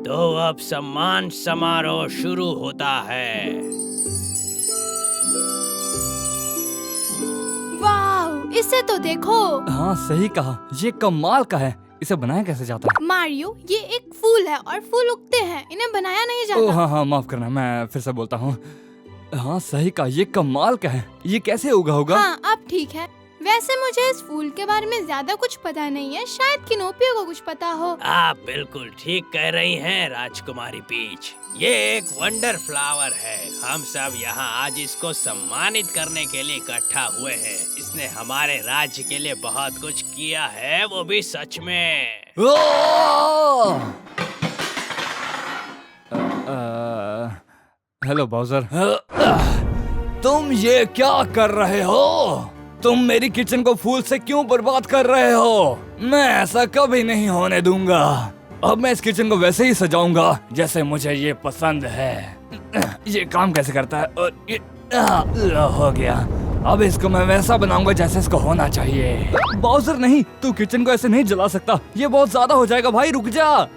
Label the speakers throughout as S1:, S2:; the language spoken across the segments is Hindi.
S1: तो अब सम्मान समारोह शुरू होता है।
S2: वाह, इसे तो देखो।
S3: हाँ सही कहा, ये कमाल का है। इसे बनाया कैसे जाता है?
S2: मारियो, ये एक फूल है और फूल उगते हैं, इन्हें बनाया नहीं जाता।
S3: हाँ हाँ, माफ करना, मैं फिर से बोलता हूँ। हाँ सही कहा, ये कमाल का है। ये कैसे उगा होगा?
S2: हाँ अब ठीक है। वैसे मुझे इस फूल के बारे में ज्यादा कुछ पता नहीं है, शायद किनोपियो को कुछ पता हो।
S1: आप बिल्कुल ठीक कह रही हैं राजकुमारी पीच। ये एक वंडर फ्लावर है। हम सब यहाँ आज इसको सम्मानित करने के लिए इकट्ठा हुए हैं। इसने हमारे राज्य के लिए बहुत कुछ किया है, वो भी सच में।
S3: Hello bowser. तुम ये क्या कर रहे हो? तुम मेरी किचन को फूल से क्यों बर्बाद कर रहे हो? मैं ऐसा कभी नहीं होने दूंगा। अब मैं इस किचन को वैसे ही सजाऊंगा जैसे मुझे ये पसंद है। ये काम कैसे करता है? और ये हो गया। अब इसको मैं वैसा बनाऊंगा जैसे इसको होना चाहिए। बाउजर नहीं, तू किचन को ऐसे नहीं जला सकता। ये बहुत ज्यादा हो जाएगा भाई, रुक जा।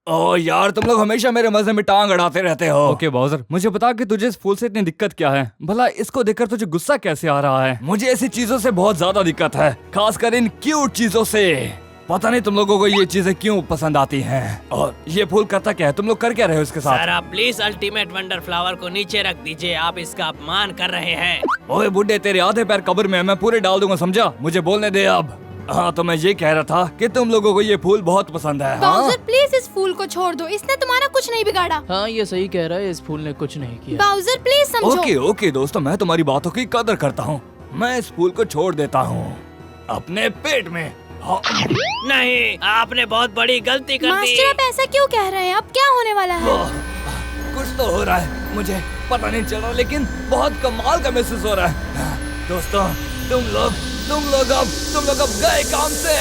S3: ओ यार, तुम लोग हमेशा मेरे मजे में टांग अड़ाते रहते हो। ओके बाउजर, मुझे बता कि तुझे इस फूल से इतनी दिक्कत क्या है? भला इसको देखकर तुझे गुस्सा कैसे आ रहा है? मुझे ऐसी चीजों से बहुत ज्यादा दिक्कत है, खासकर इन क्यूट चीजों से। पता नहीं तुम लोगों को ये चीजें क्यों पसंद आती हैं। और ये फूल करता क्या है? तुम लोग कर क्या रहे हो इसके साथ?
S1: सर आप प्लीज अल्टीमेट वंडर फ्लावर को नीचे रख दीजिए, आप इसका अपमान कर रहे हैं।
S3: ओए बुड्ढे, तेरे आधे पैर कब्र में है, मैं पूरे डाल दूंगा, समझा? मुझे बोलने दे अब। हाँ तो मैं ये कह रहा था कि तुम लोगों को ये फूल बहुत पसंद है।
S2: बाउजर प्लीज इस फूल को छोड़ दो, इसने तुम्हारा कुछ नहीं बिगाड़ा।
S4: हाँ ये सही कह रहा है, इस फूल ने कुछ नहीं किया।
S2: बाउजर प्लीज समझो।
S3: ओके ओके दोस्तों, मैं तुम्हारी बातों की कदर करता हूँ। मैं इस फूल को छोड़ देता हूँ अपने पेट में। हाँ।
S1: नहीं, आपने बहुत बड़ी गलती कर दी।
S2: मास्टर आप ऐसा क्यों कह रहे हैं? अब क्या होने वाला है?
S3: कुछ तो हो रहा है, मुझे पता नहीं चल रहा, लेकिन बहुत कमाल का महसूस हो रहा है। दोस्तों तुम लोग अब गए काम से।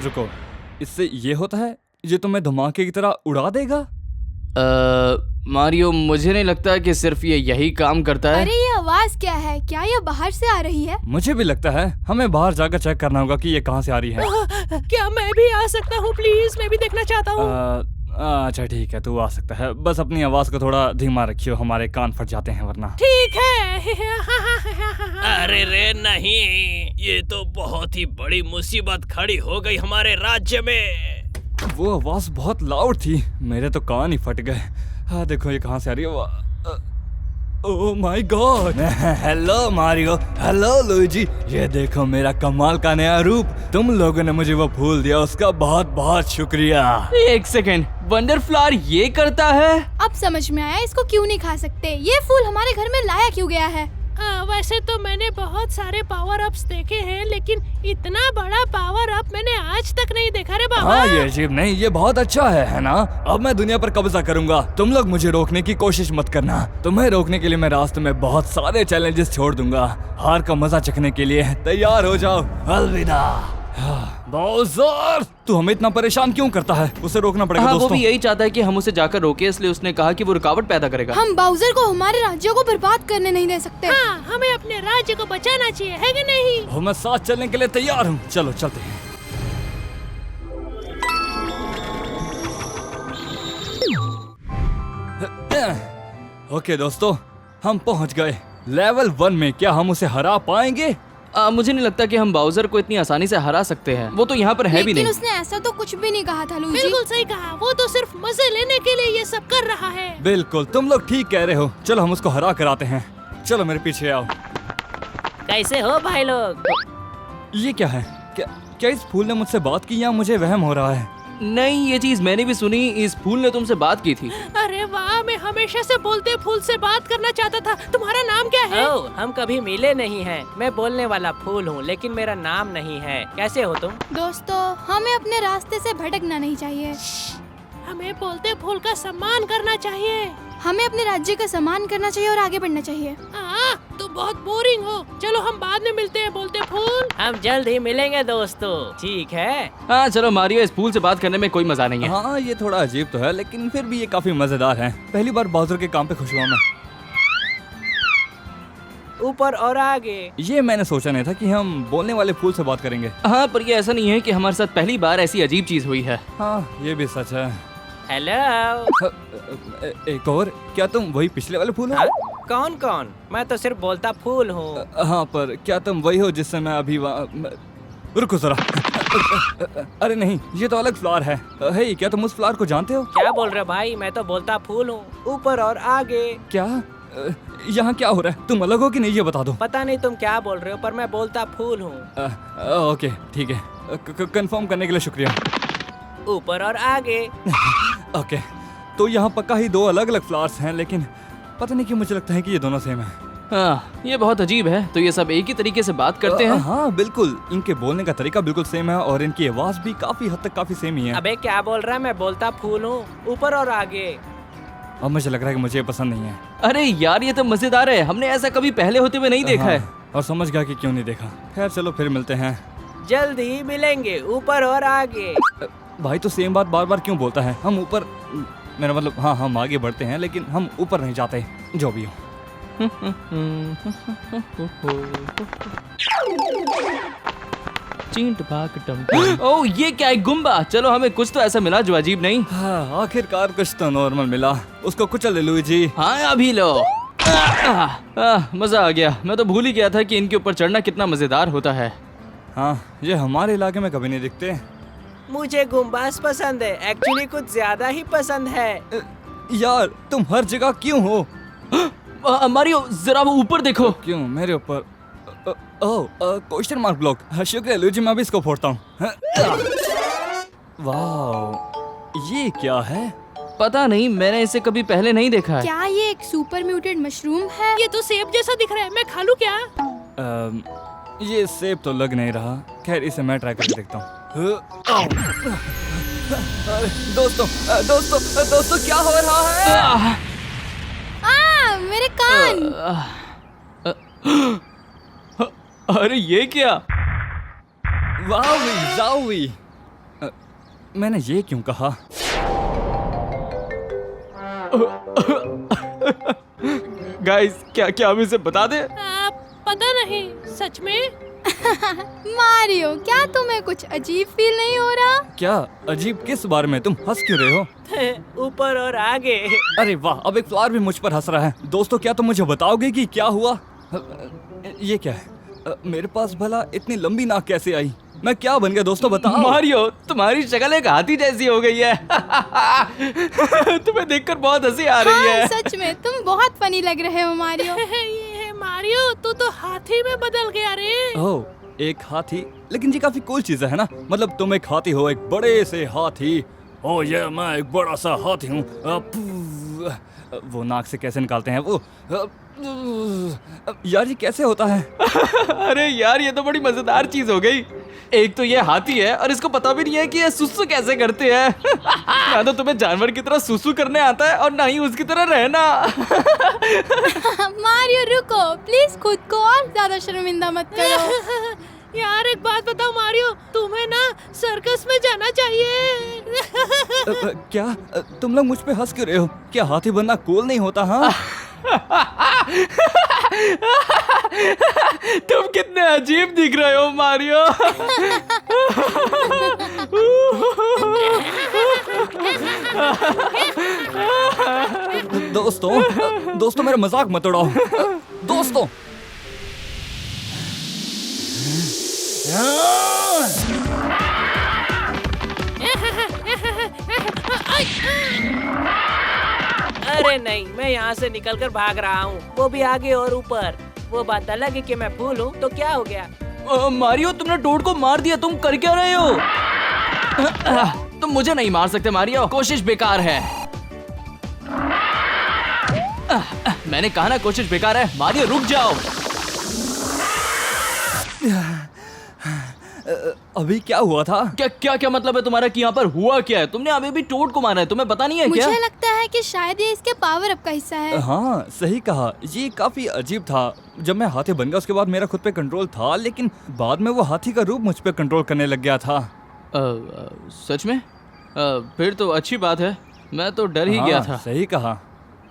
S3: रुको, इससे ये होता है? ये तुम्हें धमाके की तरह उड़ा देगा?
S4: मारियो, मुझे नहीं लगता कि सिर्फ ये यही काम करता है।
S2: अरे ये आवाज क्या है? क्या ये बाहर से आ रही है?
S3: मुझे भी लगता है, हमें बाहर जाकर चेक करना होगा कि ये कहाँ से आ रही है।
S1: क्या मैं भी आ सकता हूँ प्लीज? मैं भी देखना चाहता हूँ।
S3: अच्छा ठीक है, तू आ सकता है, बस अपनी आवाज को थोड़ा धीमा रखियो, हमारे कान फट जाते हैं वरना।
S1: ठीक है। अरे रे नहीं, ये तो बहुत ही बड़ी मुसीबत खड़ी हो गई हमारे राज्य में।
S3: वो आवाज बहुत लाउड थी, मेरे तो कान ही फट गए। हाँ देखो ये कहाँ से आ रही है। Oh my God. Hello Mario, hello Luigi, ये देखो मेरा कमाल का नया रूप। तुम लोगों ने मुझे वो फूल दिया, उसका बहुत बहुत शुक्रिया।
S4: एक सेकेंड, वंडर फ्लावर ये करता है?
S2: अब समझ में आया इसको क्यों नहीं खा सकते। ये फूल हमारे घर में लाया क्यों गया है?
S1: वैसे तो मैंने बहुत सारे पावर अप्स देखे हैं, लेकिन इतना बड़ा पावर अप मैंने आज तक नहीं देखा रे बाबा।
S3: हाँ ये अजीब नहीं, ये बहुत अच्छा है ना? अब मैं दुनिया पर कब्जा करूंगा। तुम लोग मुझे रोकने की कोशिश मत करना। तुम्हें रोकने के लिए मैं रास्ते में बहुत सारे चैलेंजेस छोड़ दूंगा। हार का मजा चखने के लिए तैयार हो जाओ। अलविदा। बाउजर, तू हमें इतना परेशान क्यों करता है? उसे रोकना पड़ेगा।
S4: हाँ,
S3: दोस्तों
S4: वो भी यही चाहता है कि हम उसे जाकर रोके, इसलिए उसने कहा कि वो रुकावट पैदा करेगा।
S2: हम बाउजर को हमारे राज्य को बर्बाद करने नहीं दे सकते।
S1: हाँ, हमें अपने राज्य को बचाना चाहिए, है कि नहीं?
S3: हो, मैं साथ चलने के लिए तैयार हूँ। चलो चलते हैं। ओके दोस्तों, हम पहुँच गए लेवल 1 में। क्या हम उसे हरा पाएंगे?
S4: मुझे नहीं लगता कि हम बाउजर को इतनी आसानी से हरा सकते हैं। वो तो यहाँ पर है भी
S2: लेकिन
S4: नहीं।
S2: उसने ऐसा तो कुछ भी नहीं कहा था लुइजी।
S1: बिल्कुल सही कहा, वो तो सिर्फ मजे लेने के लिए ये सब कर रहा है।
S3: बिल्कुल, तुम लोग ठीक कह रहे हो। चलो हम उसको हरा कर आते हैं। चलो मेरे पीछे आओ।
S1: कैसे हो भाई लोग?
S3: ये क्या है? क्या इस फूल ने मुझसे बात की या मुझे वहम हो रहा है?
S4: नहीं, ये चीज मैंने भी सुनी। इस फूल ने तुमसे बात की थी।
S1: अरे वाह, मैं हमेशा से बोलते फूल से बात करना चाहता था। तुम्हारा नाम क्या है?
S5: ओह, हम कभी मिले नहीं हैं। मैं बोलने वाला फूल हूँ, लेकिन मेरा नाम नहीं है। कैसे हो तुम?
S2: दोस्तों हमें अपने रास्ते से भटकना नहीं चाहिए।
S1: हमें बोलते फूल का सम्मान करना चाहिए।
S2: हमें अपने राज्य का सम्मान करना चाहिए और आगे बढ़ना चाहिए।
S1: तुम बहुत बोरिंग हो। चलो हम बाद में मिलते हैं बोलते फूल।
S5: हम जल्द ही मिलेंगे दोस्तों, ठीक है?
S4: हाँ चलो मारियो, इस फूल से बात करने में कोई मजा नहीं है।
S3: हाँ ये थोड़ा अजीब तो है, लेकिन फिर भी ये काफी मजेदार है। पहली बार बाउजर के काम पे खुश हुआ मैं।
S5: ऊपर और आगे।
S3: ये मैंने सोचा नहीं था कि हम बोलने वाले फूल से बात करेंगे।
S4: हाँ, पर ये ऐसा नहीं है कि हमारे साथ पहली बार ऐसी अजीब चीज हुई है।
S3: हाँ, ये भी सच है।
S5: हेलो।
S3: एक और, क्या तुम वही पिछले वाले फूल हो?
S5: हाँ? कौन कौन? मैं तो सिर्फ बोलता फूल हूँ।
S3: हाँ, पर क्या तुम वही हो जिससे मैं अभी रुको जरा। अरे नहीं, ये तो अलग फ्लावर है। हे, क्या तुम उस फ्लावर को जानते हो?
S5: क्या बोल रहे हो भाई? मैं तो बोलता फूल हूँ, ऊपर और आगे।
S3: क्या यहाँ क्या हो रहा है? तुम अलग हो कि नहीं, ये बता दो।
S5: पता नहीं तुम क्या बोल रहे हो, पर मैं बोलता फूल हूँ।
S3: ओके, ठीक है। कंफर्म करने के लिए शुक्रिया।
S5: ऊपर और आगे।
S3: ओके, तो यहाँ पक्का ही 2 अलग अलग फ्लावर्स हैं, लेकिन पता नहीं क्यों मुझे लगता है कि ये दोनों सेम है।
S4: हाँ, ये बहुत अजीब है। तो ये सब एक ही तरीके से बात करते हैं?
S3: हाँ बिल्कुल, इनके बोलने का तरीका बिल्कुल सेम है और इनकी आवाज भी काफी हद तक काफी सेम ही है।
S5: अबे क्या बोल रहा है? मैं बोलता फूल हूँ, ऊपर और आगे।
S3: अब मुझे लग रहा है कि मुझे ये पसंद नहीं है।
S4: अरे यार, ये तो मजेदार है। हमने ऐसा कभी पहले होते हुए नहीं देखा है।
S3: हाँ, और समझ गया कि क्यों नहीं देखा। खैर चलो, फिर मिलते हैं।
S5: जल्द ही मिलेंगे, ऊपर और आगे।
S3: भाई तो सेम बात बार बार क्यों बोलता है? हम ऊपर, मेरा मतलब हाँ, हम आगे बढ़ते हैं लेकिन हम ऊपर नहीं जाते, जो भी हो।
S4: चींट भाग टम। ओह, ये क्या है? गुम्बा। चलो, हमें कुछ तो ऐसा मिला जो अजीब नहीं।
S3: हाँ, आखिरकार कुछ तो नॉर्मल मिला। उसको कुचल ले लुईजी।
S4: हाँ, अभी लो। मजा आ गया। मैं तो भूल ही गया था कि इनके ऊपर चढ़ना कितना मजेदार होता है।
S3: हाँ, ये हमारे इलाके में कभी नहीं दिखते।
S5: मुझे गुम्बास पसंद है, एक्चुअली कुछ ज्यादा ही पसंद है।
S3: यार तुम हर जगह क्यों हो?
S4: मारियो, जरा वो ऊपर देखो।
S3: क्यों मेरे ऊपर? ओह, क्वेश्चन मार्क ब्लॉक। शुक्रिया लुईजी, मैं भी इसको फोड़ता हूँ। वाह, ये क्या है?
S4: पता नहीं, मैंने इसे कभी पहले नहीं देखा है।
S2: क्या ये एक सुपर म्यूटेड मशरूम है?
S6: ये तो सेब जैसा दिख रहा है, मैं खा लूं क्या?
S3: ये सेब तो लग नहीं रहा। खैर, इसे मैं ट्राई करके देखता हूँ। दोस्तों क्या हो रहा है?
S2: मेरे कान।
S4: अरे ये क्या?
S3: वावी जावी। मैंने ये क्यों कहा?
S4: गाइस, क्या हम इसे बता दे?
S6: पता नहीं, सच में।
S2: मारियो, क्या तुम्हें कुछ अजीब फील नहीं हो रहा?
S3: क्या अजीब? किस बारे में? तुम हंस क्यों रहे हो?
S5: ऊपर और आगे।
S3: अरे वाह, अब एक फ्लावर भी मुझ पर हंस रहा है। दोस्तों, क्या तुम मुझे बताओगे कि क्या हुआ? ये क्या है? मेरे पास भला इतनी लंबी नाक कैसे आई? मैं क्या बन गया दोस्तों, बताओ।
S4: मारियो, तुम्हारी शक्ल एक हाथी जैसी हो गई है। तुम्हें देखकर बहुत हंसी आ रही है।
S2: सच में तुम बहुत फनी लग रहे हो मारियो।
S6: ये मारियो, तू तो हाथी में बदल गया रे।
S3: ओह, एक हाथी? लेकिन ये काफी कूल चीज है ना? मतलब तुम एक हाथी हो, एक बड़े से हाथी। ओह ये मैं एक बड़ा सा हाथी हूँ। वो नाक से कैसे निकालते हैं वो? यार ये कैसे होता है?
S4: अरे यार, ये तो बड़ी मजेदार चीज हो गई। एक तो ये हाथी है और इसको पता भी नहीं है कि ये सुसु कैसे करते हैं। ना तो तुम्हें जानवर की तरह सुसु करने आता है और ना ही उसकी तरह रहना।
S2: मारियो रुको, प्लीज खुद को और ज्यादा शर्मिंदा मत करो।
S6: यार एक बात बताओ मारियो, तुम्हें ना सर्कस में जाना चाहिए।
S3: क्या तुम लोग मुझ पे हंस क्यों रहे हो? क्या हाथी बनना कूल नहीं होता? हाँ
S4: तुम कितने अजीब दिख रहे हो मारियो।
S3: दोस्तों मेरा मजाक मत उड़ाओ। दोस्तों
S5: अरे नहीं, मैं यहाँ से निकलकर भाग रहा हूँ, वो भी आगे और ऊपर। वो बात अलग है कि मैं फूल हूँ, तो क्या हो गया?
S4: मारियो, तुमने टोड को मार दिया। तुम कर क्या रहे हो? तुम मुझे नहीं मार सकते मारियो, कोशिश बेकार है। मैंने कहा ना कोशिश बेकार है। मारियो रुक जाओ।
S3: अभी क्या हुआ था?
S4: क्या मतलब है तुम्हारा कि यहाँ पर हुआ क्या है? तुमने अभी भी टोड को मारा है, तुम्हें पता नहीं है क्या?
S2: मुझे लगता है कि शायद ये इसके पावर अप का हिस्सा है।
S3: हाँ सही कहा, ये काफी अजीब था। जब मैं हाथी बन गया उसके बाद मेरा खुद पे कंट्रोल था, लेकिन बाद में वो हाथी का रूप मुझ पे कंट्रोल करने लग गया था।
S4: सच में? फिर तो अच्छी बात है, मैं तो डर ही गया था।
S3: सही कहा।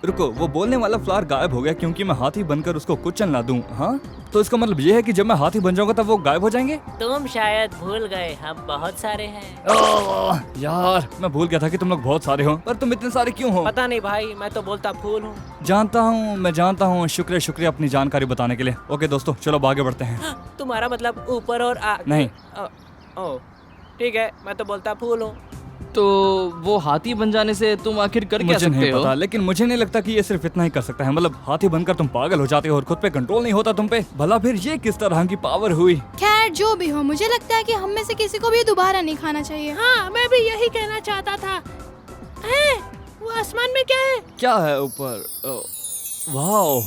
S3: रुको, वो बोलने वाला फ्लावर गायब हो गया क्योंकि मैं हाथी बनकर उसको कुचल ना दूं। हाँ, तो इसका मतलब ये है कि जब मैं हाथी बन जाऊंगा तब वो गायब हो जाएंगे।
S5: तुम शायद भूल गए हम बहुत सारे हैं।
S3: ओह, यार मैं भूल गया था कि तुम लोग बहुत सारे हो, पर तुम इतने सारे क्यों हो?
S5: पता नहीं भाई, मैं तो बोलता फूल हूँ।
S3: जानता हूँ, मैं जानता हूँ। शुक्रिया शुक्रिया अपनी जानकारी बताने के लिए। ओके दोस्तों, चलो अब आगे बढ़ते हैं।
S5: तुम्हारा मतलब ऊपर और
S3: नहीं।
S5: ओ ठीक है, मैं तो बोलता फूल हूँ।
S4: तो वो हाथी बन जाने से तुम आखिर कर क्या
S3: मुझे
S4: सकते
S3: नहीं
S4: हो?
S3: पता, लेकिन मुझे नहीं लगता कि ये सिर्फ इतना ही कर सकता है। मतलब हाथी बनकर तुम पागल हो जाते हो और खुद पे कंट्रोल नहीं होता तुम पे। भला फिर ये किस तरह की पावर हुई?
S2: खैर जो भी हो, मुझे लगता है कि हम में से किसी को भी दोबारा नहीं खाना चाहिए।
S6: हाँ, मैं भी यही कहना चाहता था। है, वो आसमान में क्या है?
S3: क्या है ऊपर? वाओ,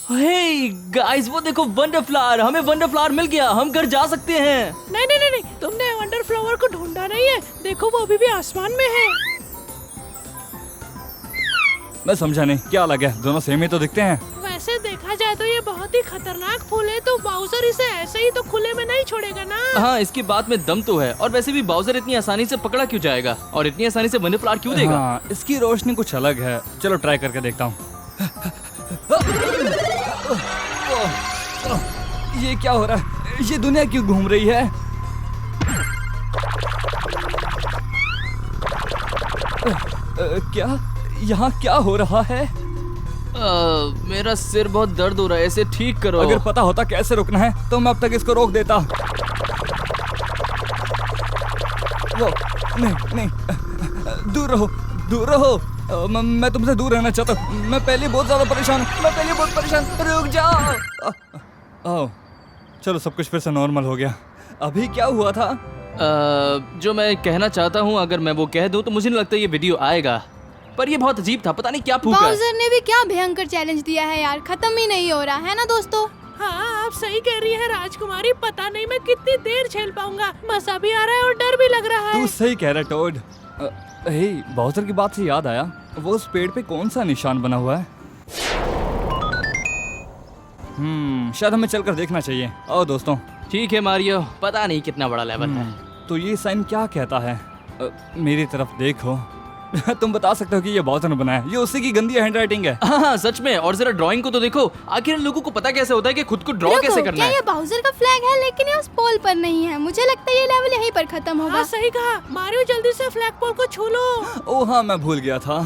S4: हे गाइस, वो देखो वंडर फ्लावर। हमें वंडर फ्लावर मिल गया, हम घर जा सकते हैं।
S6: नहीं नहीं नहीं नहीं, तुमने वंडर फ्लावर को ढूंढा नहीं है। देखो वो अभी भी आसमान में है।
S3: मैं समझा नहीं, क्या लगा? दोनों सेम ही तो दिखते हैं।
S6: वैसे देखा जाए तो ये बहुत ही खतरनाक फूल है, तो बाउजर इसे ऐसे ही तो खुले में नहीं छोड़ेगा ना।
S4: हाँ, इसकी बात में दम तो है। और वैसे भी बाउजर इतनी आसानी से पकड़ा क्यों जाएगा और इतनी आसानी से वंडर फ्लावर क्यों देगा?
S3: हाँ, इसकी रोशनी कुछ अलग है। चलो ट्राई करके देखता हूँ। ये क्या हो रहा है? ये दुनिया क्यों घूम रही है? क्या यहाँ क्या हो रहा है?
S4: मेरा सिर बहुत दर्द हो रहा है, इसे ठीक करो।
S3: अगर पता होता कैसे रुकना है तो मैं अब तक इसको रोक देता। वो नहीं नहीं, दूर रहो दूर रहो। मैं तुमसे दूर रहना चाहता हूँ। मैं पहले बहुत ज्यादा परेशान हूँ। मैं पहले बहुत परेशान। रुक जाओ। ओह, चलो सब कुछ फिर से नॉर्मल हो गया। अभी क्या हुआ था?
S4: जो मैं कहना चाहता हूँ, अगर मैं वो कह दूँ तो मुझे नहीं लगता ये वीडियो आएगा। पर ये बहुत अजीब था, पता नहीं क्या फूका है।
S2: बाउजर ने भी क्या भयंकर चैलेंज दिया है यार, खत्म ही नहीं हो रहा है ना दोस्तों।
S6: हाँ, आप सही कह रही है राजकुमारी। पता नहीं मैं कितनी देर झेल पाऊंगा। मजा भी आ रहा है और डर भी लग रहा है।
S3: तू सही कह रहा है टोड। हे, बाउजर की बात से याद आया, वो उस पेड़ पे कौन सा निशान बना हुआ है? शायद हमें चलकर देखना चाहिए। आओ दोस्तों।
S4: ठीक है मारियो, पता नहीं कितना बड़ा लेवल है।
S3: तो ये साइन क्या कहता है? मेरी तरफ देखो। तुम बता सकते हो कि ये बाउजर ने बनाया है? ये उसी की गंदी हैंडराइटिंग है।
S4: हाँ सच में। और जरा ड्राइंग को तो देखो। आखिर इन लोगों को पता कैसे होता है कि खुद को ड्रॉ कैसे करना
S2: क्या
S4: है?
S2: ये बाउजर का फ्लैग है, लेकिन ये उस पोल पर नहीं है। मुझे लगता है ये लेवल यहीं पर खत्म होगा।
S6: हाँ सही कहा मारियो, जल्दी से फ्लैग पोल को छू लो।
S3: ओह हाँ, मैं भूल गया था।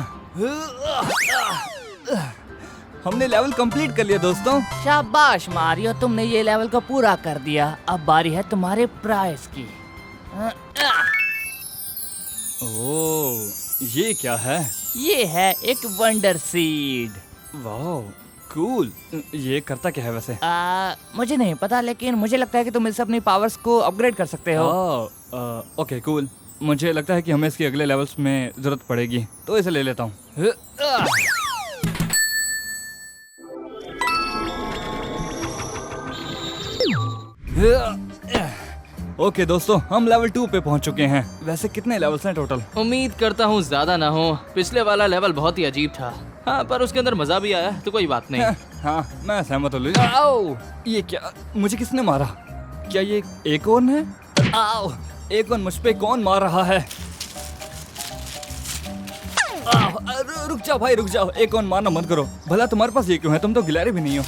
S3: हमने लेवल कंप्लीट कर लिया दोस्तों।
S7: शाबाश मारियो, तुमने ये लेवल को पूरा कर दिया। अब बारी है तुम्हारे प्राइस की।
S3: ओह, ये क्या है?
S7: ये है एक वंडर सीड।
S3: वाह, कूल। ये करता क्या है वैसे?
S7: मुझे नहीं पता, लेकिन मुझे लगता है कि तुम इससे अपनी पावर्स को अपग्रेड कर सकते हो।
S3: Okay cool. मुझे लगता है कि हमें इसके अगले लेवल्स में जरूरत पड़ेगी, तो इसे ले लेता हूँ। ओके दोस्तों, हम लेवल 2 पे पहुंच चुके हैं। वैसे कितने लेवल्स हैं टोटल?
S4: उम्मीद करता हूँ ज्यादा ना हो। पिछले वाला लेवल बहुत ही अजीब था। हाँ, पर उसके अंदर मजा भी आया, तो कोई बात नहीं।
S3: हाँ, मैं सहमत हूँ। आओ, ये क्या? मुझे किसने मारा? क्या ये एक और है? आओ, एक और मुझ पे कौन मार रहा है? रुक जाओ भाई, रुक जाओ। एक और मारना मत करो। भला तुम्हारे पास ये क्यों है? तुम तो गिलहरी भी नहीं हो।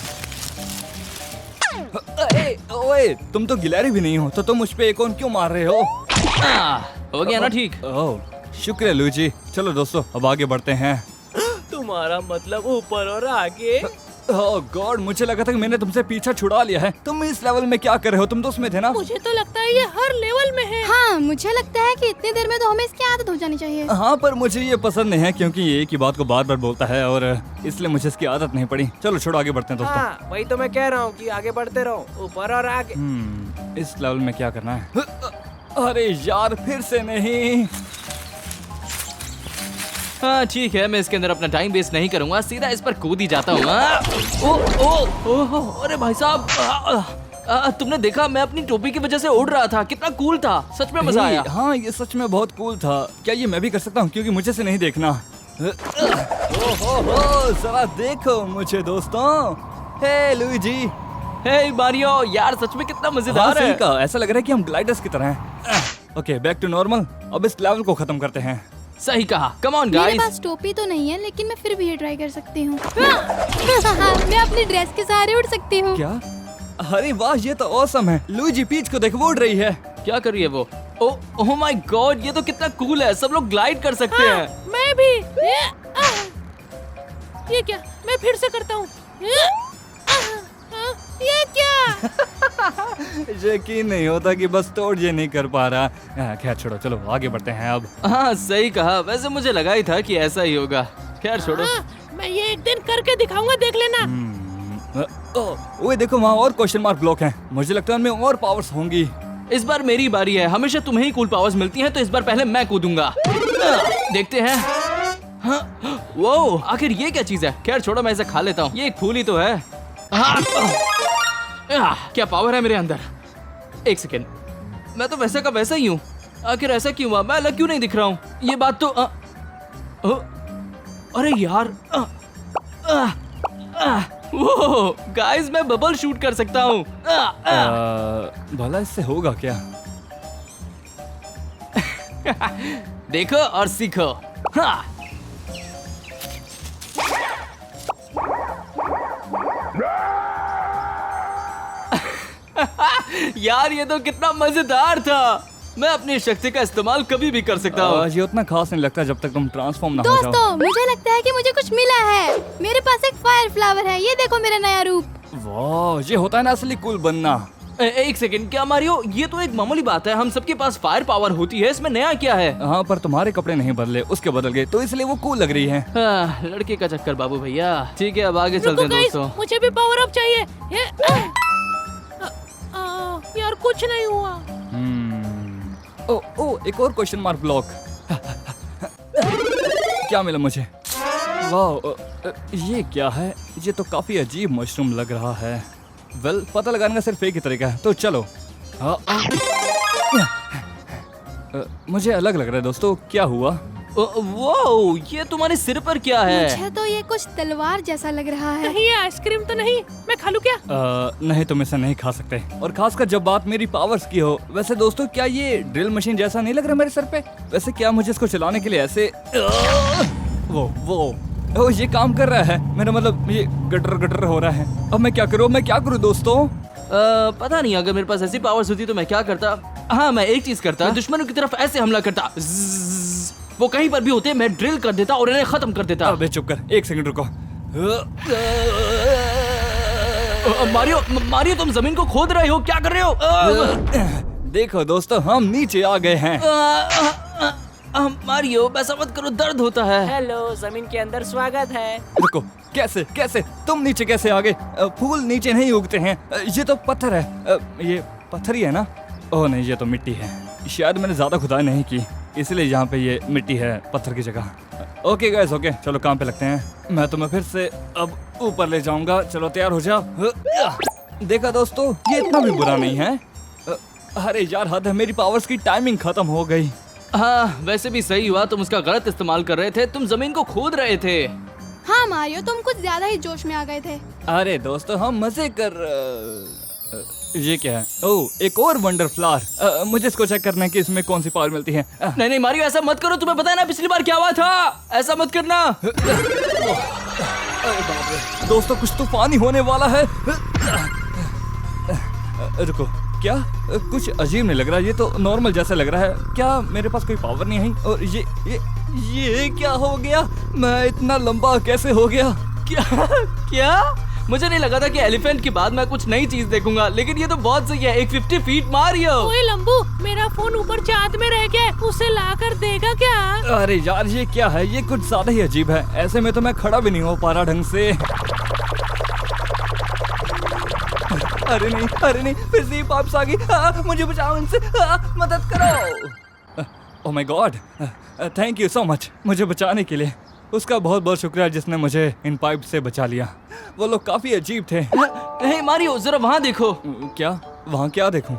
S3: ओए, तुम तो गिलहरी भी नहीं हो, तो तुम मुझ पे एक और क्यों मार रहे हो?
S4: हो गया ना ठीक?
S3: ओह, शुक्रिया लुईजी। चलो दोस्तों, अब आगे बढ़ते हैं।
S5: तुम्हारा मतलब ऊपर और आगे?
S3: ओह गॉड, मुझे लगा था कि मैंने तुमसे पीछा छुड़ा लिया है। तुम इस लेवल में क्या कर रहे हो? तुम तो उसमें थे ना?
S6: मुझे तो लगता है ये हर लेवल में है।
S2: हाँ, मुझे लगता है कि इतनी देर में तो हमें इसकी आदत हो जानी चाहिए।
S3: हाँ, पर मुझे ये पसंद नहीं है क्योंकि ये एक ही बात को बार बार बोलता है और इसलिए मुझे इसकी आदत नहीं पड़ी। चलो छोड़ो, आगे बढ़ते हैं दोस्तों।
S5: हाँ, वही तो मैं कह रहा हूँ कि आगे बढ़ते रहो, ऊपर और आगे।
S3: इस लेवल में क्या करना है? अरे यार, फिर से नहीं।
S4: हाँ ठीक है, मैं इसके अंदर अपना टाइम वेस्ट नहीं करूंगा, सीधा इस पर कूद ही जाता हूँ। अरे भाई साहब, तुमने देखा? मैं अपनी टोपी की वजह से उड़ रहा था। कितना कूल था, सच में मजा आया।
S3: हाँ, ये सच में बहुत कूल था। क्या ये मैं भी कर सकता हूँ? क्योंकि मुझे से नहीं देखना। ओहो, जरा देखो मुझे दोस्तों। हे लुईजी।
S4: हे मारियो, यार सच में कितना मजेदार
S3: सही
S4: है।
S3: कहा, ऐसा लग रहा है कि हम ग्लाइडर्स की तरह हैं। Okay, back to normal. अब इस लेवल को खत्म करते हैं।
S4: सही कहा। कम ऑन
S2: मेरे
S4: गाइस।
S2: पास टोपी तो नहीं है, लेकिन मैं फिर भी ये ट्राई कर सकती हूँ। मैं अपनी ड्रेस के सहारे उड़ सकती हूँ।
S3: क्या? अरे वाह, ये तो ऑसम है। लुइजी पीच को देखो, वो उड़ रही है।
S4: क्या कर रही है वो? ओह माय गॉड, ये तो कितना कूल है। सब लोग ग्लाइड कर सकते हैं।
S6: मैं भी। ये क्या? मैं फिर से करता हूँ। ये क्या?
S3: यकीन नहीं होता कि बस तोड़ ये नहीं कर पा रहा। खैर छोड़ो, चलो आगे बढ़ते हैं अब।
S4: हाँ सही कहा। वैसे मुझे लगा ही था कि ऐसा ही होगा। खैर छोड़ो।
S6: मैं ये एक दिन करके दिखाऊंगा, देख लेना।
S3: ओए देखो, वहाँ और क्वेश्चन मार्क ब्लॉक हैं। मुझे लगता है उनमें और पावर्स होंगी।
S4: इस बार मेरी बारी है। हमेशा तुम्हें ही कूल पावर्स मिलती हैं, तो इस बार पहले मैं कूदूंगा। देखते हैं। हाँ, वो आखिर ये क्या चीज है? खैर छोड़ो, मैं इसे खा लेता हूँ। ये एक फूल ही तो है। हाँ, क्या पावर है मेरे अंदर? एक सेकेंड, मैं तो वैसे का वैसा ही हूँ। आखिर ऐसा क्यों हुआ? मैं अलग क्यों नहीं दिख रहा हूँ? ये बात तो अरे यार, वो गाइस, मैं बबल शूट कर सकता हूँ।
S3: भला इससे होगा क्या?
S4: देखो और सीखो। हाँ। यार ये तो कितना मजेदार था। मैं अपनी शक्ति का इस्तेमाल कभी भी कर सकता हूँ।
S3: ये उतना खास नहीं लगता जब तक तुम ट्रांसफॉर्म ना हो जाओ।
S2: दोस्तों, मुझे लगता है कि मुझे कुछ मिला है। मेरे पास एक फायर फ्लावर है। ये देखो मेरा नया रूप।
S3: वाह, ये होता है ना असली कूल बनना।
S4: एक सेकंड, क्या मारियो? ये तो एक मामूली बात है। हम सबके पास फायर पावर होती है, इसमें नया क्या है?
S3: हाँ, पर तुम्हारे कपड़े नहीं बदले, उसके बदल गए, तो इसलिए वो कूल लग रही है।
S4: लड़के का चक्कर बाबू भैया। ठीक है, अब आगे चलते
S6: रुको
S4: हैं
S6: गाइस,
S4: दोस्तों।
S6: मुझे भी पावर अप चाहिए। यार कुछ नहीं हुआ।
S3: ओ, एक और क्वेश्चन मार्क ब्लॉक। क्या मिला मुझे? वाह, ये क्या है? ये तो काफी अजीब मशरूम लग रहा है। वेल, पता लगाने का सिर्फ एक ही तरीका है, तो चलो। मुझे अलग लग रहा है दोस्तों, क्या हुआ?
S4: वो ये तुम्हारे सिर पर क्या है?
S2: मुझे तो ये कुछ तलवार जैसा लग रहा है।
S6: नहीं, ये आइसक्रीम तो नहीं। मैं खा लूं क्या?
S3: नहीं, तुम इसे नहीं खा सकते, और खासकर जब बात मेरी पावर्स की हो। वैसे दोस्तों, क्या ये ड्रिल मशीन जैसा नहीं लग रहा मेरे सर पे? वैसे क्या मुझे इसको चलाने के लिए ऐसे वो ये काम कर रहा है? मेरा मतलब ये गटर गटर हो रहा है। अब मैं क्या करूँ दोस्तों?
S4: पता नहीं, अगर मेरे पास ऐसी पावर्स होती तो मैं क्या करता। हाँ, मैं एक चीज करता, दुश्मनों की तरफ ऐसे हमला करता। वो कहीं पर भी होते, मैं ड्रिल कर देता और इन्हें खत्म कर देता।
S3: अबे चुप कर, एक सेकंड रुको।
S4: मारियो, तुम जमीन को खोद रहे हो, क्या कर रहे हो?
S3: देखो दोस्तों, हम नीचे आ गए हैं।
S4: मारियो, ऐसा मत करो, दर्द होता है।
S5: हेलो, जमीन के अंदर स्वागत है।
S3: रुको, कैसे तुम नीचे कैसे आ गए? फूल नीचे नहीं उगते हैं। ये तो पत्थर है। ये पत्थर ही है ना? ओह नहीं, ये तो मिट्टी है। शायद मैंने ज्यादा खुदाई नहीं की, इसलिए यहाँ पे ये मिट्टी है पत्थर की जगह। ओके गाइस, ओके, चलो काम पे लगते हैं। मैं तुम्हें फिर से अब ऊपर ले जाऊंगा। चलो तैयार हो जाओ। देखा दोस्तों, ये इतना भी बुरा नहीं है। अरे यार, हद है, मेरी पावर्स की टाइमिंग खत्म हो गई।
S4: हाँ, वैसे भी सही हुआ, तुम उसका गलत इस्तेमाल कर रहे थे। तुम जमीन को खोद रहे थे।
S2: हाँ मारियो, तुम कुछ ज्यादा ही जोश में आ गए थे।
S3: अरे दोस्तों, हम मजे कर ये क्या है? ओह, एक और वंडर फ्लावर। मुझे इसको चेक करना है कि इसमें कौन सी पावर मिलती है।
S4: नहीं मारियो, ऐसा मत करो। तुम्हें पता है ना पिछली बार क्या हुआ था? ऐसा मत करना।
S3: दोस्तों, कुछ तूफान ही होने वाला है। रुको, क्या? कुछ अजीब नहीं लग रहा, ये तो नॉर्मल जैसा लग रहा है। क्या मेरे पास कोई पावर नहीं है? और ये क्या हो गया? मैं इतना लंबा कैसे हो गया?
S4: क्या? मुझे नहीं लगा था कि एलिफेंट के बाद मैं कुछ नई चीज देखूंगा, लेकिन ये तो बहुत सही है। एक 50 फीट मारियो।
S6: ओए लंबू, मेरा फोन ऊपर चाँद में रह गया, उसे लाकर देगा क्या?
S3: अरे यार, ये क्या है? ये कुछ ज्यादा ही अजीब है। ऐसे में तो मैं खड़ा भी नहीं हो पा रहा ढंग से। अरे नहीं, फिर से पाइप्स आ गई। मुझे बचाओ इनसे। मदद करो। ओह my God, thank you so much मुझे बचाने के लिए। उसका बहुत बहुत शुक्रिया जिसने मुझे इन पाइप से बचा लिया। वो लोग काफी अजीब थे।
S4: हे मारियो, जरा वहाँ देखो।
S3: क्या? वहाँ क्या देखूं?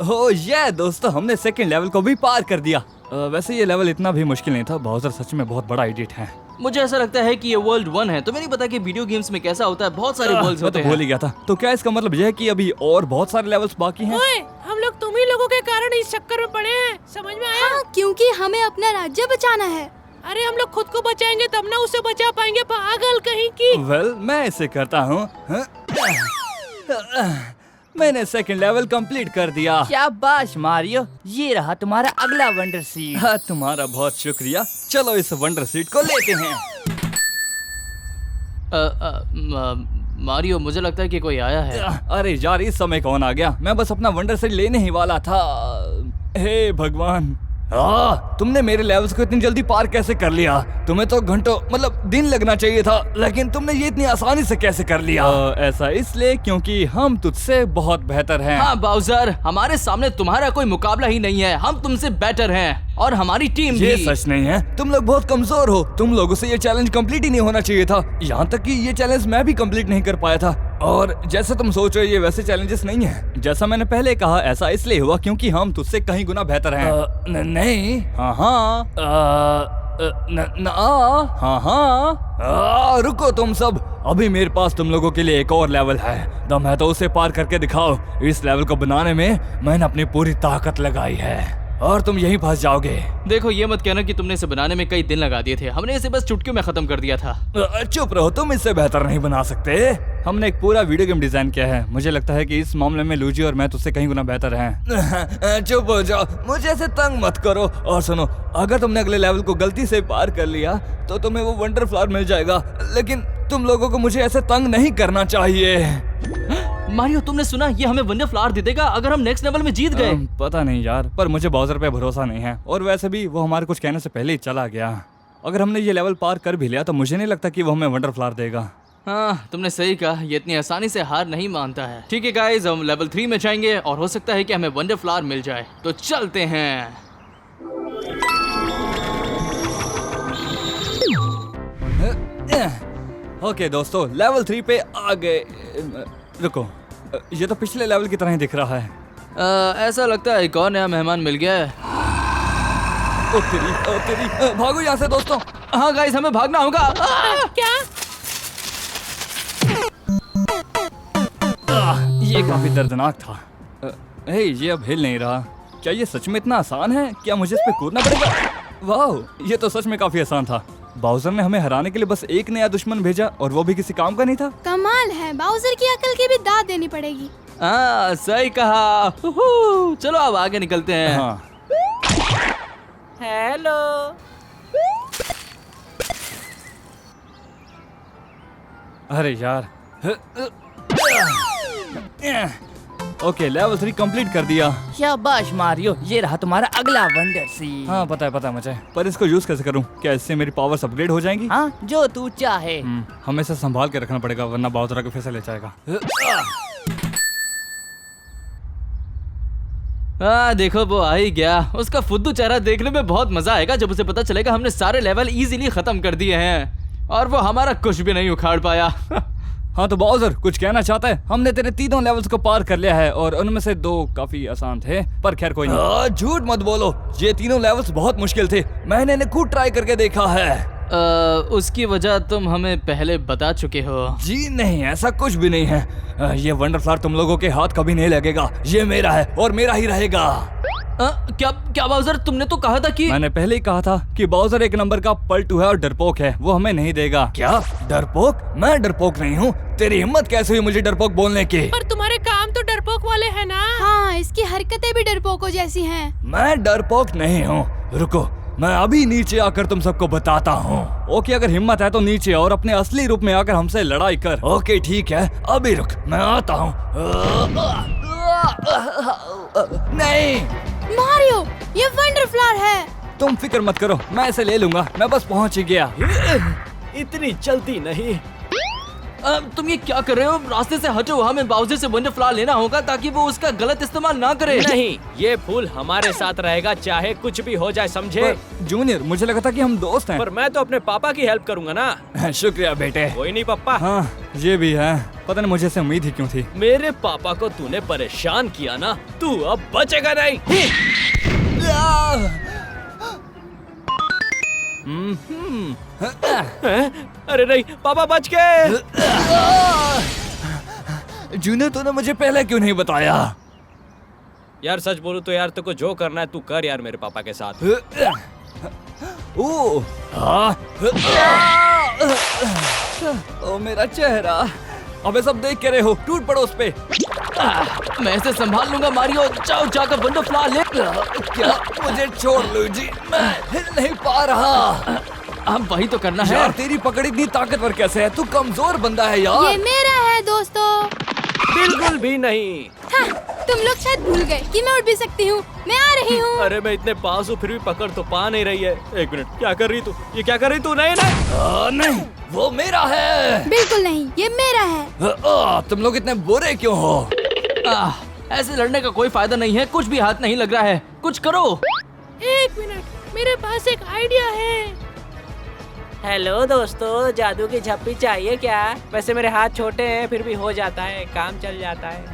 S3: ओह ये दोस्तों, हमने सेकंड लेवल को भी पार कर दिया। वैसे ये लेवल इतना भी मुश्किल नहीं था। बाउज़र सच में बहुत बड़ा एडिट है।
S4: मुझे ऐसा लगता है कि ये वर्ल्ड 1 है। तुम्हें नहीं पता कि वीडियो गेम्स में कैसा होता है, बहुत सारे वर्ल्ड्स
S3: मैं
S4: होते
S3: तो
S4: हैं।
S3: भूल ही गया था। तो क्या इसका मतलब यह है कि अभी और बहुत सारे लेवल्स बाकी हैं?
S6: ओए, हम लोग तुम ही लोगों लोगों के कारण इस चक्कर में पड़े हैं, समझ में आया?
S2: हाँ, क्योंकि हमें अपना राज्य बचाना है।
S6: अरे हम लोग खुद को बचाएंगे तब ना उसे बचा पाएंगे, पागल कहीं की।
S3: वेल, मैं ऐसे करता हूँ। मैंने सेकंड लेवल कंप्लीट कर दिया।
S7: शाबाश मारियो, ये रहा तुम्हारा अगला वंडर सीड।
S3: हाँ, तुम्हारा बहुत शुक्रिया। चलो इस वंडर सीड को लेते हैं।
S4: मारियो, मुझे लगता है कि कोई आया है।
S3: अरे यार, इस समय कौन आ गया? मैं बस अपना वंडर सीड लेने ही वाला था। हे भगवान, तुमने मेरे लेवल्स को इतनी जल्दी पार कैसे कर लिया? तुम्हें तो घंटों मतलब दिन लगना चाहिए था, लेकिन तुमने ये इतनी आसानी से कैसे कर लिया? ऐसा इसलिए क्योंकि हम तुझसे बहुत बेहतर हैं।
S4: हाँ बाउजर, हमारे सामने तुम्हारा कोई मुकाबला ही नहीं है। हम तुमसे बेटर हैं और हमारी टीम
S3: ये
S4: भी।
S3: सच नहीं है, तुम लोग बहुत कमजोर हो। तुम लोगों से ये चैलेंज कंप्लीट ही नहीं होना चाहिए था। यहाँ तक कि ये चैलेंज मैं भी कंप्लीट नहीं कर पाया था। और जैसे तुम सोच रहे हो, ये वैसे चैलेंजेस नहीं है। जैसा मैंने पहले कहा, ऐसा इसलिए हुआ क्योंकि हम तुझसे कहीं गुना बेहतर हैं। नहीं, हाँ, रुको तुम सब। अभी मेरे पास तुम लोगों के लिए एक और लेवल है। दम है तो उसे पार करके दिखाओ। इस लेवल को बनाने में मैंने अपनी पूरी ताकत लगाई है और तुम यहीं फंस जाओगे।
S4: देखो, ये मत कहना कि तुमने इसे बनाने में कई दिन लगा दिए थे। हमने इसे बस चुटकियों में खत्म कर दिया था।
S3: चुप रहो, तुम इससे बेहतर नहीं बना सकते। हमने एक पूरा वीडियो गेम डिजाइन किया है। मुझे लगता है कि इस मामले में लूजी और मैं तुझसे कहीं गुना बेहतर हैं। चुप हो जाओ, मुझे ऐसे तंग मत करो। और सुनो, अगर तुमने अगले लेवल को गलती से पार कर लिया तो तुम्हें वो वंडर फ्लावर मिल जाएगा, लेकिन तुम लोगों को मुझे ऐसे तंग नहीं करना चाहिए।
S4: मारियो, तुमने सुना? ये हमें वंडर फ्लावर दे देगा अगर हम नेक्स्ट लेवल में जीत गए।
S3: पता नहीं यार, पर मुझे बाउजर पे भरोसा नहीं है। और वैसे भी वो हमारे कुछ कहने से पहले ही चला गया। अगर हमने ये लेवल पार कर भी लिया तो मुझे नहीं लगता कि वो हमें वंडर फ्लावर देगा।
S4: हाँ, तुमने सही कहा। ये इतनी आसानी से हार नहीं मानता है। ठीक है गाइस, हम लेवल 3 में जाएंगे और हो सकता है कि हमें वंडर फ्लावर मिल जाए। तो चलते हैं।
S3: ओके दोस्तों, लेवल 3 पे आ गए। रुको, ये तो पिछले लेवल की तरह ही दिख रहा है।
S4: ऐसा लगता है एक और नया मेहमान मिल गया है।
S3: ओ तेरी, भागो यहाँ से दोस्तों।
S4: हाँ गाइस, हमें भागना होगा।
S6: क्या?
S3: ये काफी दर्दनाक था। ये अब हिल नहीं रहा। क्या ये सच में इतना आसान है? क्या मुझे इस पे कूदना पड़ेगा? वाह, ये तो सच में काफी आसान था। बाउजर ने हमें हराने के लिए बस एक नया दुश्मन भेजा और वो भी किसी काम का नहीं था।
S2: कमाल है, बाउजर की अकल की भी दाद देनी पड़ेगी।
S4: हाँ, सही कहा। चलो अब आगे निकलते हैं।
S3: हाँ,
S5: हेलो।
S3: अरे यार। ओके, लेवल 3 कंप्लीट कर दिया।
S7: शाबाश मारियो, ये रहा तुम्हारा अगला वंडर सीड।
S3: हाँ, पता है मुझे, पर इसको यूज कैसे करूँ? क्या इससे मेरी पावर्स अपग्रेड हो जाएंगी?
S7: हाँ, जो तू चाहे।
S3: हमें इसे संभाल के रखना पड़ेगा, वरना बाउजर के फिर से ले जाएगा।
S4: देखो वो आ ही गया। उसका फुद्दू चेहरा देखने में बहुत मजा आएगा जब उसे पता चलेगा हमने सारे लेवल इजीली खत्म कर दिए हैं और वो हमारा कुछ भी नहीं उखाड़ पाया।
S3: हाँ तो बाउजर, कुछ कहना चाहता है? हमने तेरे तीनों लेवल्स को पार कर लिया है और उनमें से 2 काफी आसान थे, पर खैर कोई नहीं। झूठ मत बोलो, ये तीनों लेवल्स बहुत मुश्किल थे। मैंने इन्हें खुद ट्राई करके देखा है।
S4: उसकी वजह तुम हमें पहले बता चुके हो।
S3: जी नहीं, ऐसा कुछ भी नहीं है। ये वंडर फ्लावर तुम लोगों के हाथ कभी नहीं लगेगा। ये मेरा है और मेरा ही रहेगा।
S4: क्या बाउजर, तुमने तो कहा था कि...
S3: मैंने पहले ही कहा था कि बाउजर एक नंबर का पलटू है और डरपोक है। वो हमें नहीं देगा। क्या डरपोक? मैं डरपोक नहीं हूँ। तेरी हिम्मत कैसे हुई मुझे डरपोक बोलने की?
S6: पर तुम्हारे काम तो डरपोक वाले हैं ना।
S2: हाँ, इसकी हरकतें भी डरपोकों जैसी हैं।
S3: मैं डरपोक नहीं हूँ। रुको, मैं अभी नीचे आकर तुम सबको बताता हूँ। ओके, अगर हिम्मत है तो नीचे और अपने असली रूप में आकर हमसे लड़ाई कर। ओके ठीक है, अभी रुक, मैं आता हूँ। नहीं
S2: मारियो, ये वंडर फ्लावर है।
S3: तुम फिक्र मत करो, मैं इसे ले लूंगा। मैं बस पहुंच ही गया।
S1: इतनी जल्दी नहीं।
S4: तुम ये क्या कर रहे हो? रास्ते से हटो। हमें बाउजर से वंडर फ्लावर लेना होगा ताकि वो उसका गलत इस्तेमाल ना करे।
S1: नहीं, ये फूल हमारे साथ रहेगा चाहे कुछ भी हो जाए, समझे?
S3: पर जूनियर, मुझे लगा था कि हम दोस्त हैं।
S1: पर मैं तो अपने पापा की हेल्प करूंगा ना।
S3: शुक्रिया बेटे।
S1: कोई नहीं पापा।
S3: हाँ, ये भी है। पता नहीं मुझे से उम्मीद ही क्यों थी।
S1: मेरे पापा को तूने परेशान किया ना, तू अब बचेगा नहीं। अरे नहीं पापा, बच गए।
S3: जूनियर, तूने मुझे पहले क्यों नहीं बताया?
S1: यार सच बोलूं तो यार तेको जो करना है तू कर यार मेरे पापा के साथ।
S3: ओ, ओ मेरा चेहरा। अबे सब देख के रहे हो, टूट पड़ो उस पे।
S4: मैं इसे संभाल लूंगा मारियो, जाओ जाकर वंडर फ्लावर ले।
S3: क्या? मुझे छोड़ लूजी, मैं हिल नहीं पा रहा।
S4: अब वही तो करना है।
S3: यार तेरी पकड़ इतनी ताकतवर कैसे है? तू कमजोर बंदा है
S2: ये
S3: यार।
S2: मेरा है दोस्तों।
S1: बिल्कुल भी नहीं।
S2: हाँ, तुम लोग शायद भूल गए कि मैं उड़ भी सकती हूँ। मैं आ रही हूँ।
S1: अरे मैं इतने पास हूँ फिर भी पकड़ तो पा नहीं रही है। एक मिनट, क्या कर रही तू? ये क्या कर रही तू? नहीं नहीं
S3: नहीं, वो मेरा है।
S2: बिल्कुल नहीं, ये मेरा है।
S3: तुम लोग इतने बुरे क्यों हो?
S4: ऐसे लड़ने का कोई फायदा नहीं है, कुछ भी हाथ नहीं लग रहा है, कुछ करो।
S6: एक मिनट, मेरे पास एक आइडिया है।
S5: हेलो दोस्तों, जादू की झप्पी चाहिए क्या? वैसे मेरे हाथ छोटे हैं फिर भी हो जाता है, काम चल जाता है।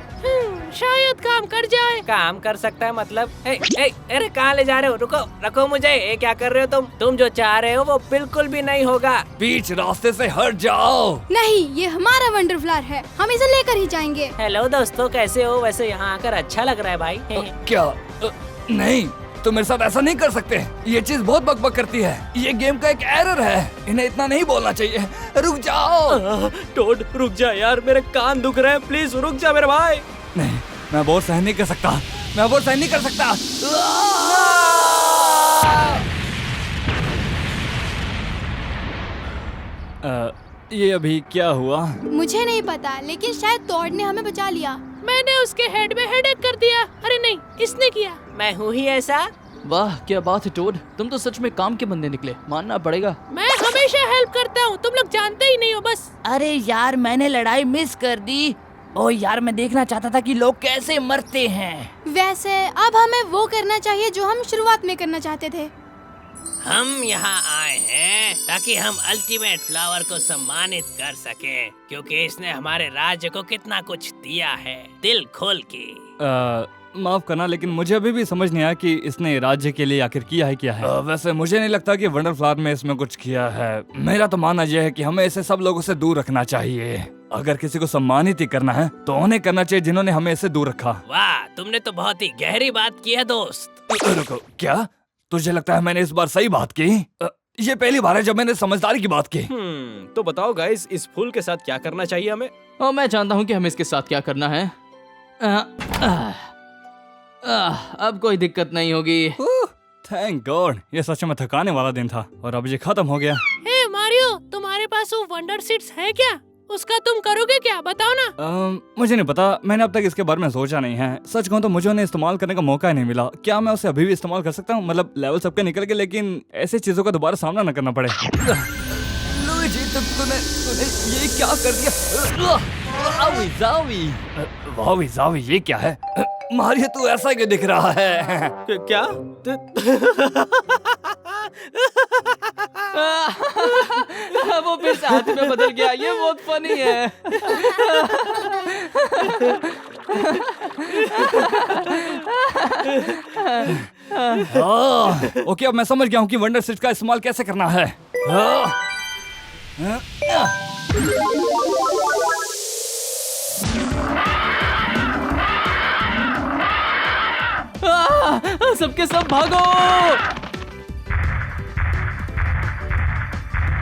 S6: शायद काम कर जाए।
S5: काम कर सकता है मतलब? अरे कहाँ ले जा रहे हो? रुको रखो मुझे। ये क्या कर रहे हो तुम जो चाह रहे हो वो बिल्कुल भी नहीं होगा।
S3: बीच रास्ते से हट जाओ।
S2: नहीं, ये हमारा वंडर फ्लावर है, हम इसे लेकर ही जाएंगे।
S5: हेलो दोस्तों, कैसे हो? वैसे यहाँ आकर अच्छा लग रहा है भाई।
S3: क्या? नहीं, तुम मेरे साथ ऐसा नहीं कर सकते। ये चीज बहुत बकबक करती है। ये गेम का एक एरर है, इन्हें इतना नहीं बोलना चाहिए। रुक जाओ।
S1: टोड रुक जा यार, मेरे कान दुख रहे हैं, प्लीज रुक जा मेरे भाई।
S3: नहीं, मैं बहुत सहन नहीं कर सकता। मैं बहुत सहन नहीं कर सकता। ये अभी क्या हुआ?
S2: मुझे नहीं पता, लेकिन शायद टॉड ने हमें बचा लिया।
S6: मैंने उसके हेड में हेडेक कर दिया। अरे नहीं, इसने किया।
S5: मैं हूँ ही ऐसा।
S4: वाह क्या बात है टोड, तुम तो सच में काम के बंदे निकले, मानना पड़ेगा।
S6: मैं हमेशा हेल्प करता हूँ, तुम लोग जानते ही नहीं हो बस।
S7: अरे यार मैंने लड़ाई मिस कर दी। ओ यार मैं देखना चाहता था कि लोग कैसे मरते हैं।
S2: वैसे अब हमें वो करना चाहिए जो हम शुरुआत में करना चाहते थे।
S1: हम यहाँ आए हैं ताकि हम अल्टीमेट फ्लावर को सम्मानित कर सकें, क्योंकि इसने हमारे राज्य को कितना कुछ दिया है, दिल खोल के।
S3: माफ करना, लेकिन मुझे अभी भी समझ नहीं आया कि इसने राज्य के लिए आखिर किया है क्या है। वैसे मुझे नहीं लगता कि वंडर फ्लावर में इसमें कुछ किया है। मेरा तो मानना यह है कि हमें इसे सब लोगों से दूर रखना चाहिए। अगर किसी को सम्मानित ही करना है तो उन्हें करना चाहिए जिन्होंने हमें इससे दूर रखा।
S1: वाह, तुमने तो बहुत ही गहरी बात की है दोस्त।
S3: रुको, क्या तुझे लगता है मैंने इस बार सही बात की? ये पहली बार है जब मैंने समझदारी की बात की।
S1: तो बताओ गाइस, इस फूल के साथ क्या करना चाहिए हमें?
S4: और मैं जानता हूँ कि हमें इसके साथ क्या करना है। अब कोई दिक्कत नहीं होगी।
S3: थैंक गॉड, ये सच में थकाने वाला दिन था और अब ये खत्म हो गया।
S6: हे मारियो, तुम्हारे पास वो वंडर सीड्स है क्या? उसका तुम करोगे क्या, बताओ ना।
S3: मुझे नहीं पता, मैंने अब तक इसके बारे में सोचा नहीं है। सच कहूँ तो मुझे उन्हें इस्तेमाल करने का मौका ही नहीं मिला। क्या मैं उसे अभी भी इस्तेमाल कर सकता हूँ? मतलब लेवल सबके निकल गए, लेकिन ऐसी चीजों का दोबारा सामना न करना पड़े। लुइजी, तूने ये क्या कर दिया? वावी जावी, ये क्या है? मारियो तू ऐसा क्यों दिख रहा है?
S1: क्या?
S4: वो फिर से हाथ में बदल गया, ये बहुत फनी है।
S3: ओके, अब मैं समझ गया हूँ कि वंडर सीड्स का इस्तेमाल कैसे करना है।
S4: सबके सब भागो।